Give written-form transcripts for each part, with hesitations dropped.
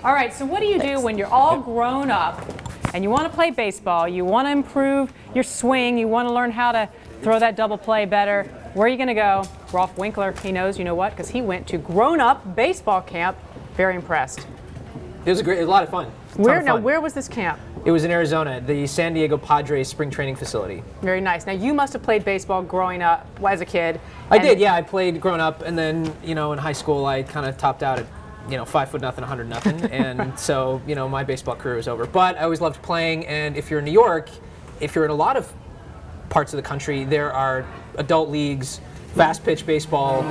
All right, so what do you do when you're all grown up and you want to play baseball, you want to improve your swing, you want to learn how to throw that double play better? Where are you going to go? Rolfe Winkler, he knows, you know what, because he went to grown-up baseball camp. Very impressed. It was a lot of fun. Where was this camp? It was in Arizona, the San Diego Padres spring training facility. Very nice. Now, you must have played baseball growing up as a kid. I did, yeah. I played growing up, and then, in high school, I kind of topped out at, 5'0", 100-0, and so, my baseball career was over. But I always loved playing, and if you're in New York, if you're in a lot of parts of the country, there are adult leagues, fast pitch baseball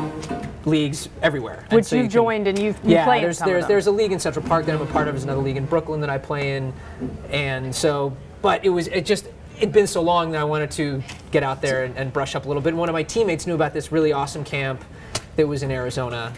leagues everywhere. Which you've joined and you play in some of them. There's a league in Central Park that I'm a part of. There's another league in Brooklyn that I play in, and so. But it'd been so long that I wanted to get out there and brush up a little bit. And one of my teammates knew about this really awesome camp that was in Arizona.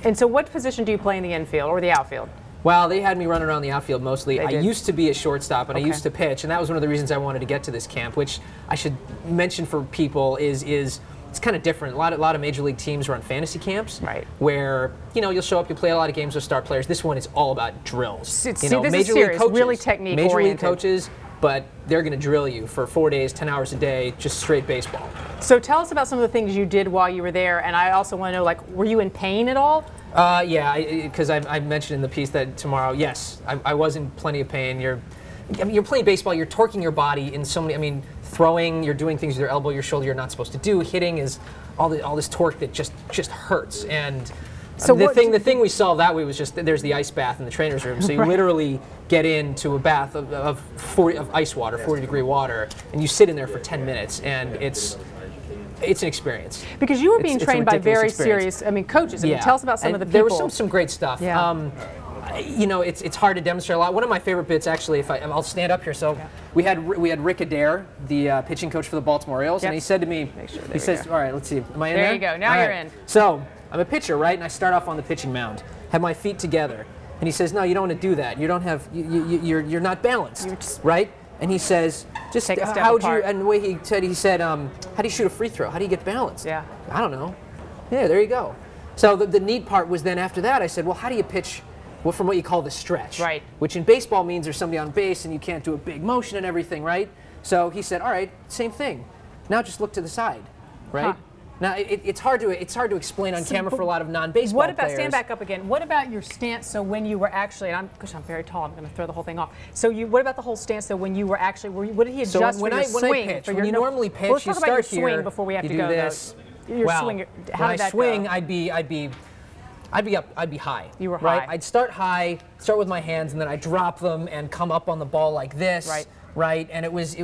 And so, what position do you play in the infield or the outfield? Well, they had me running around the outfield mostly. I used to be a shortstop, and I used to pitch, and that was one of the reasons I wanted to get to this camp. Which I should mention for people is it's kind of different. A lot of major league teams run fantasy camps, right? Where you'll show up, you play a lot of games with star players. This one is all about drills. This is serious, really technique major oriented. League coaches, but they're going to drill you for 4 days, 10 hours a day, just straight baseball. So tell us about some of the things you did while you were there, and I also want to know, were you in pain at all? Yeah, because I mentioned in the piece that tomorrow, yes, I was in plenty of pain. You're playing baseball, you're torquing your body in so many, throwing, you're doing things with your elbow, your shoulder you're not supposed to do. Hitting is all this torque that just hurts. And so the thing we solved that way was just there's the ice bath in the trainer's room. So you literally get into a bath of ice water, 40-degree water, and you sit in there for 10 minutes, and it's an experience. Because you were being trained by very serious, coaches. Tell us about some of the people. There was some great stuff. Yeah. It's hard to demonstrate a lot. One of my favorite bits, actually, I'll stand up here. So we had Rick Adair, the pitching coach for the Baltimore Orioles, and he said to me, he says, "All right, let's see, am I in there?" There you go. Now you're in. So I'm a pitcher, right? And I start off on the pitching mound, have my feet together, and he says, "No, you don't want to do that. You don't have, you're not balanced, right?" And he says, "Just take a step how would apart." you?" And the way he said, "How do you shoot a free throw? How do you get balanced?" Yeah. I don't know. Yeah, there you go. So the neat part was then after that, I said, "Well, how do you pitch?" Well, from what you call the stretch, right? Which in baseball means there's somebody on base and you can't do a big motion and everything, right? So he said, "All right, same thing. Now just look to the side, right?" Huh. Now it's hard to explain on camera for a lot of non-baseball What about players. stand back up again? What about your stance? So when you were actually, and I'm very tall, I'm going to throw the whole thing off. So what about the whole stance? So when you were actually, what did he adjust for your swing? When you normally pitch, you start here. Swing before we have to do go. This. Your swing. How did that go? When I swing, I'd be high. You were right? high. I'd start high, start with my hands, and then I'd drop them and come up on the ball like this. Right. Right. And it was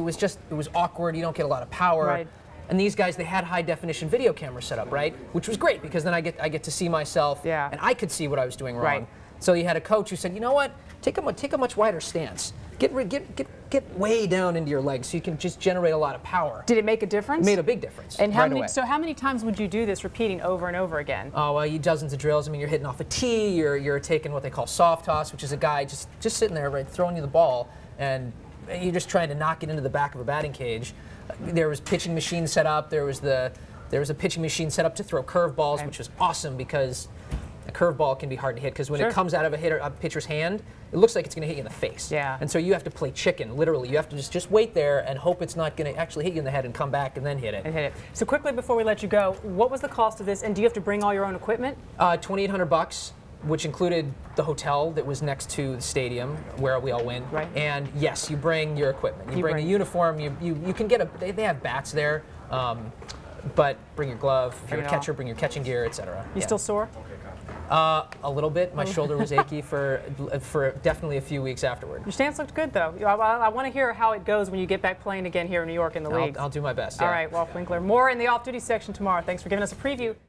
awkward. You don't get a lot of power. Right. And these guys, they had high definition video cameras set up, right? Which was great because then I get to see myself. Yeah. And I could see what I was doing wrong. Right. So you had a coach who said, "You know what? Take a much wider stance. Get way down into your legs so you can just generate a lot of power." Did it make a difference? It made a big difference. And how many times would you do this, repeating over and over again? Oh, well, dozens of drills. You're hitting off a tee. You're taking what they call soft toss, which is a guy just sitting there, right, throwing you the ball, and you're just trying to knock it into the back of a batting cage. There was pitching machines set up. There was a pitching machine set up to throw curveballs, which was awesome because a curveball can be hard to hit because when it comes out of a pitcher's hand, it looks like it's going to hit you in the face. Yeah. And so you have to play chicken, literally. You have to just wait there and hope it's not going to actually hit you in the head and come back and then hit it. So quickly before we let you go, what was the cost of this, and do you have to bring all your own equipment? $2,800, which included the hotel that was next to the stadium where we all went. Right. And yes, you bring your equipment. You bring a uniform. You can get they have bats there, but bring your glove. If you're a catcher, bring your catching gear, etc. You still sore? A little bit. My shoulder was achy for definitely a few weeks afterward. Your stance looked good, though. I want to hear how it goes when you get back playing again here in New York in the league. I'll do my best. All right, Rolfe Winkler. More in the off-duty section tomorrow. Thanks for giving us a preview.